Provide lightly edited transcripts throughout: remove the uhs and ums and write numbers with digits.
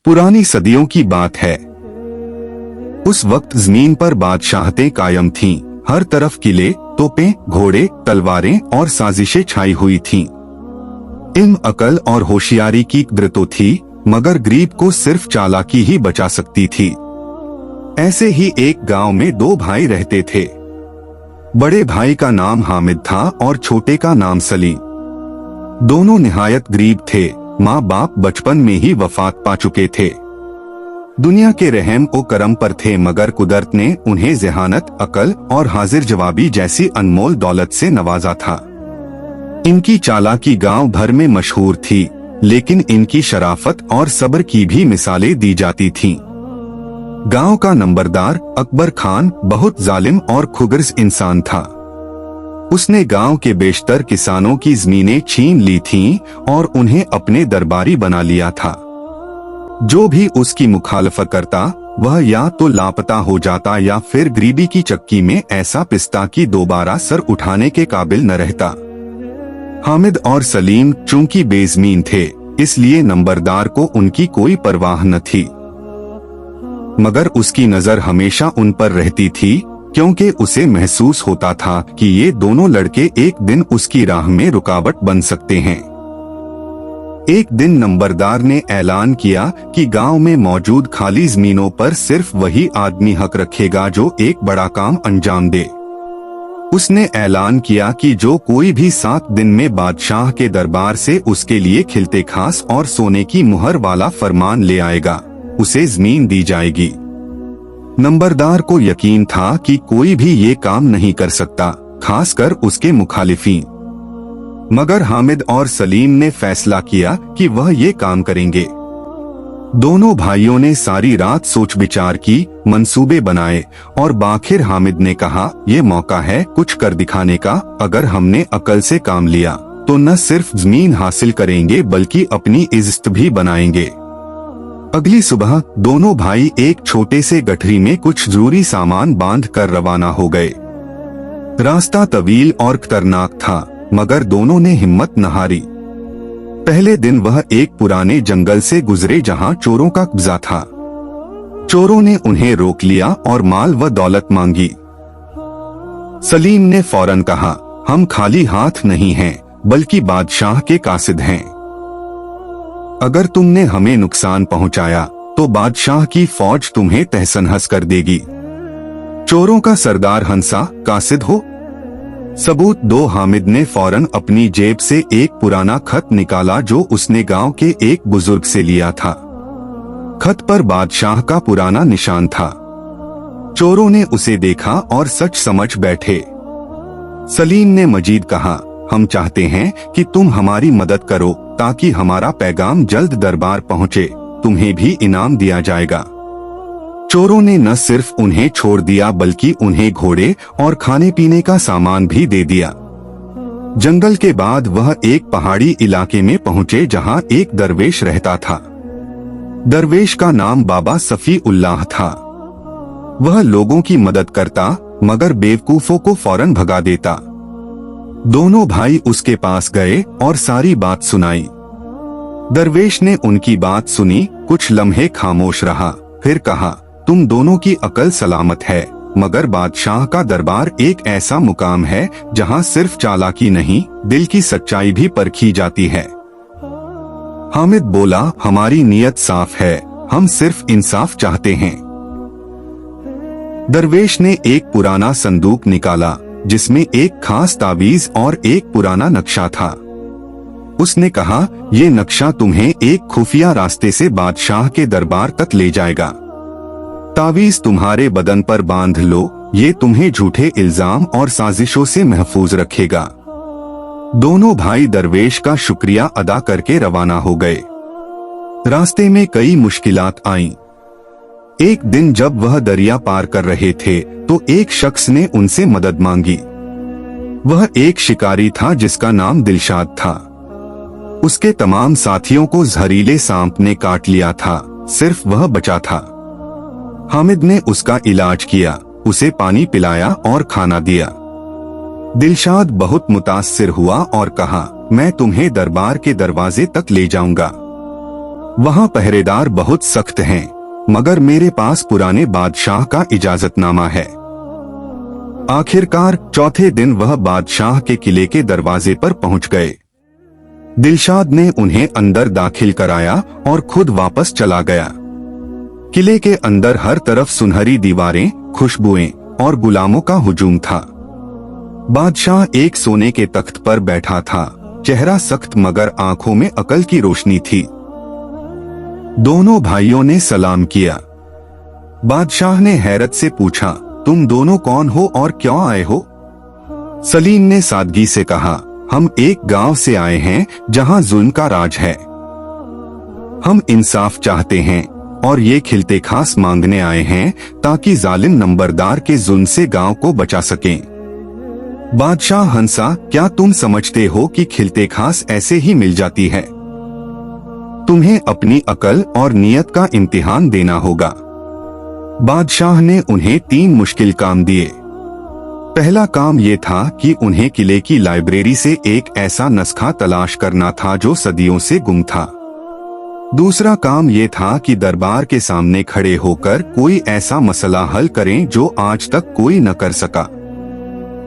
पुरानी सदियों की बात है। उस वक्त जमीन पर बादशाहतें कायम थीं। हर तरफ किले, तोपें, घोड़े, तलवारें और साजिशें छाई हुई थीं। इल्म, अकल और होशियारी की कद्र तो थी, मगर गरीब को सिर्फ चालाकी ही बचा सकती थी। ऐसे ही एक गांव में दो भाई रहते थे। बड़े भाई का नाम हामिद था और छोटे का नाम सलीम। दोनों निहायत गरीब थे। माँ बाप बचपन में ही वफात पा चुके थे। दुनिया के रहम ओ करम पर थे, मगर कुदरत ने उन्हें ज़हानत, अकल और हाजिर जवाबी जैसी अनमोल दौलत से नवाजा था। इनकी चालाकी गांव भर में मशहूर थी, लेकिन इनकी शराफत और सब्र की भी मिसालें दी जाती थीं। गांव का नंबरदार अकबर खान बहुत जालिम और खुगर्स इंसान था। उसने गांव के बेशतर किसानों की जमीनें छीन ली थीं और उन्हें अपने दरबारी बना लिया था। जो भी उसकी मुखालफत करता, वह या तो लापता हो जाता या फिर गरीबी की चक्की में ऐसा पिसता कि दोबारा सर उठाने के काबिल न रहता। हामिद और सलीम चूंकि बेजमीन थे, इसलिए नंबरदार को उनकी कोई परवाह न थी, मगर उसकी नजर हमेशा उन पर रहती थी, क्योंकि उसे महसूस होता था कि ये दोनों लड़के एक दिन उसकी राह में रुकावट बन सकते हैं। एक दिन नंबरदार ने ऐलान किया कि गांव में मौजूद खाली जमीनों पर सिर्फ वही आदमी हक रखेगा जो एक बड़ा काम अंजाम दे। उसने ऐलान किया कि जो कोई भी 7 दिन में बादशाह के दरबार से उसके लिए खिलते खास और सोने की मुहर वाला फरमान ले आएगा, उसे जमीन दी जाएगी। नंबरदार को यकीन था कि कोई भी ये काम नहीं कर सकता, खासकर उसके मुखालिफीन। मगर हामिद और सलीम ने फैसला किया कि वह ये काम करेंगे। दोनों भाइयों ने सारी रात सोच विचार की, मंसूबे बनाए और आखिर हामिद ने कहा, ये मौका है कुछ कर दिखाने का। अगर हमने अकल से काम लिया तो न सिर्फ जमीन हासिल करेंगे बल्कि अपनी इज्जत भी बनाएंगे। अगली सुबह दोनों भाई एक छोटे से गठरी में कुछ जरूरी सामान बांध कर रवाना हो गए। रास्ता तवील और खतरनाक था, मगर दोनों ने हिम्मत न हारी। पहले दिन वह एक पुराने जंगल से गुजरे जहां चोरों का कब्जा था। चोरों ने उन्हें रोक लिया और माल व दौलत मांगी। सलीम ने फौरन कहा, हम खाली हाथ नहीं हैं, बल्कि बादशाह के कासिद हैं। अगर तुमने हमें नुकसान पहुंचाया तो बादशाह की फौज तुम्हें तहस-नहस कर देगी। चोरों का सरदार हंसा, कासिद हो? सबूत दो। हामिद ने फौरन अपनी जेब से एक पुराना खत निकाला जो उसने गांव के एक बुजुर्ग से लिया था। खत पर बादशाह का पुराना निशान था। चोरों ने उसे देखा और सच समझ बैठे। सलीम ने मजीद कहा, हम चाहते हैं कि तुम हमारी मदद करो ताकि हमारा पैगाम जल्द दरबार पहुंचे, तुम्हें भी इनाम दिया जाएगा। चोरों ने न सिर्फ उन्हें छोड़ दिया बल्कि उन्हें घोड़े और खाने पीने का सामान भी दे दिया। जंगल के बाद वह एक पहाड़ी इलाके में पहुंचे जहां एक दरवेश रहता था। दरवेश का नाम बाबा सफी उल्लाह था। वह लोगों की मदद करता, मगर बेवकूफों को फौरन भगा देता। दोनों भाई उसके पास गए और सारी बात सुनाई। दरवेश ने उनकी बात सुनी, कुछ लम्हे खामोश रहा, फिर कहा, तुम दोनों की अकल सलामत है, मगर बादशाह का दरबार एक ऐसा मुकाम है जहां सिर्फ चालाकी नहीं, दिल की सच्चाई भी परखी जाती है। हामिद बोला, हमारी नीयत साफ है, हम सिर्फ इंसाफ चाहते हैं। दरवेश ने एक पुराना संदूक निकाला जिसमें एक खास तावीज और एक पुराना नक्शा था। उसने कहा, ये नक्शा तुम्हें एक खुफिया रास्ते से बादशाह के दरबार तक ले जाएगा। तावीज तुम्हारे बदन पर बांध लो, ये तुम्हें झूठे इल्जाम और साजिशों से महफूज रखेगा। दोनों भाई दरवेश का शुक्रिया अदा करके रवाना हो गए। रास्ते में कई मुश्किलात आईं। एक दिन जब वह दरिया पार कर रहे थे तो एक शख्स ने उनसे मदद मांगी। वह एक शिकारी था जिसका नाम दिलशाद था। उसके तमाम साथियों को जहरीले सांप ने काट लिया था, सिर्फ वह बचा था। हामिद ने उसका इलाज किया, उसे पानी पिलाया और खाना दिया। दिलशाद बहुत मुतासिर हुआ और कहा, मैं तुम्हें दरबार के दरवाजे तक ले जाऊंगा। वहाँ पहरेदार बहुत सख्त हैं, मगर मेरे पास पुराने बादशाह का इजाजतनामा है। आखिरकार चौथे दिन वह बादशाह के किले के दरवाजे पर पहुंच गए। दिलशाद ने उन्हें अंदर दाखिल कराया और खुद वापस चला गया। किले के अंदर हर तरफ सुनहरी दीवारें, खुशबुएं और गुलामों का हुजूम था। बादशाह एक सोने के तख्त पर बैठा था, चेहरा सख्त मगर आंखों में अकल की रोशनी थी। दोनों भाइयों ने सलाम किया। बादशाह ने हैरत से पूछा, तुम दोनों कौन हो और क्यों आए हो? सलीम ने सादगी से कहा, हम एक गांव से आए हैं जहां जुल्म का राज है। हम इंसाफ चाहते हैं और ये खिलते खास मांगने आए हैं ताकि जालिम नंबरदार के जुल्म से गांव को बचा सकें। बादशाह हंसा, क्या तुम समझते हो कि खिलते खास ऐसे ही मिल जाती है? तुम्हें अपनी अकल और नियत का इम्तिहान देना होगा। बादशाह ने उन्हें 3 मुश्किल काम दिए। पहला काम ये था कि उन्हें किले की लाइब्रेरी से एक ऐसा नुस्खा तलाश करना था जो सदियों से गुम था। दूसरा काम ये था कि दरबार के सामने खड़े होकर कोई ऐसा मसला हल करें जो आज तक कोई न कर सका।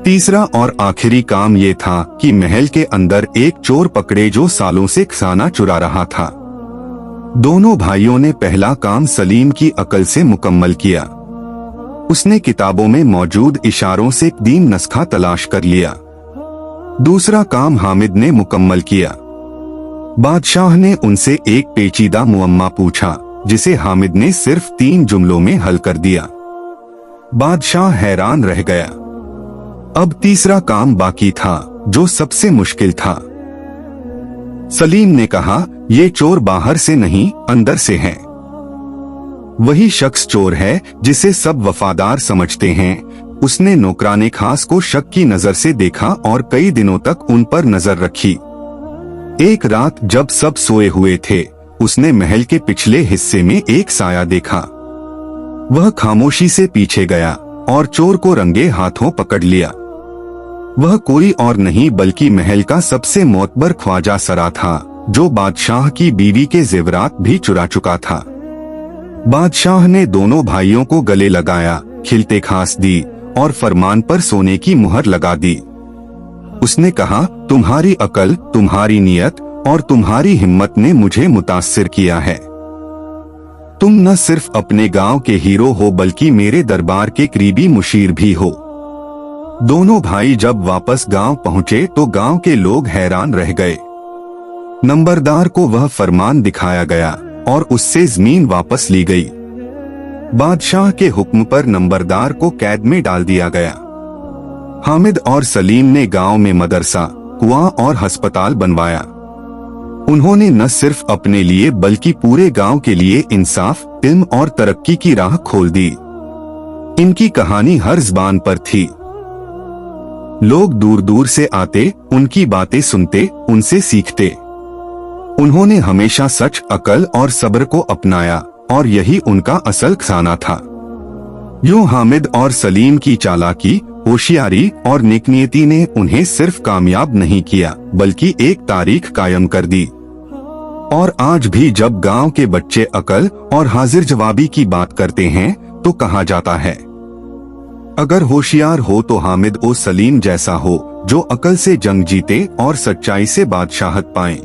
तीसरा और आखिरी काम ये था कि महल के अंदर एक चोर पकड़े जो सालों से खजाना चुरा रहा था। दोनों भाइयों ने पहला काम सलीम की अकल से मुकम्मल किया। उसने किताबों में मौजूद इशारों से 3 नुस्खा तलाश कर लिया। दूसरा काम हामिद ने मुकम्मल किया। बादशाह ने उनसे एक पेचीदा मुअम्मा पूछा जिसे हामिद ने सिर्फ 3 जुमलों में हल कर दिया। बादशाह हैरान रह गया। अब तीसरा काम बाकी था जो सबसे मुश्किल था। सलीम ने कहा, ये चोर बाहर से नहीं अंदर से है। वही शख्स चोर है जिसे सब वफादार समझते हैं। उसने नौकराने खास को शक की नजर से देखा और कई दिनों तक उन पर नजर रखी। एक रात जब सब सोए हुए थे, उसने महल के पिछले हिस्से में एक साया देखा। वह खामोशी से पीछे गया और चोर को रंगे हाथों पकड़ लिया। वह कोई और नहीं बल्कि महल का सबसे मोतबर ख्वाजा सरा था, जो बादशाह की बीवी के जेवरात भी चुरा चुका था। बादशाह ने दोनों भाइयों को गले लगाया, खिलते खास दी और फरमान पर सोने की मुहर लगा दी। उसने कहा, तुम्हारी अकल, तुम्हारी नियत और तुम्हारी हिम्मत ने मुझे मुतासिर किया है। तुम न सिर्फ अपने गांव के हीरो हो बल्कि मेरे दरबार के करीबी मुशीर भी हो। दोनों भाई जब वापस गांव पहुंचे तो गांव के लोग हैरान रह गए। नंबरदार को वह फरमान दिखाया गया और उससे जमीन वापस ली गई। बादशाह के हुक्म पर नंबरदार को कैद में डाल दिया गया। हामिद और सलीम ने गांव में मदरसा, कुआं और अस्पताल बनवाया। उन्होंने न सिर्फ अपने लिए बल्कि पूरे गांव के लिए इंसाफ, इल्म और तरक्की की राह खोल दी। इनकी कहानी हर ज़बान पर थी। लोग दूर दूर से आते, उनकी बातें सुनते, उनसे सीखते। उन्होंने हमेशा सच, अकल और सब्र को अपनाया और यही उनका असल खजाना था। यूं हामिद और सलीम की चालाकी, होशियारी और नेकनीयती ने उन्हें सिर्फ कामयाब नहीं किया बल्कि एक तारीख कायम कर दी। और आज भी जब गांव के बच्चे अकल और हाजिर जवाबी की बात करते हैं तो कहा जाता है, अगर होशियार हो तो हामिद ओ सलीम जैसा हो, जो अकल से जंग जीते और सच्चाई से बादशाहत पाए।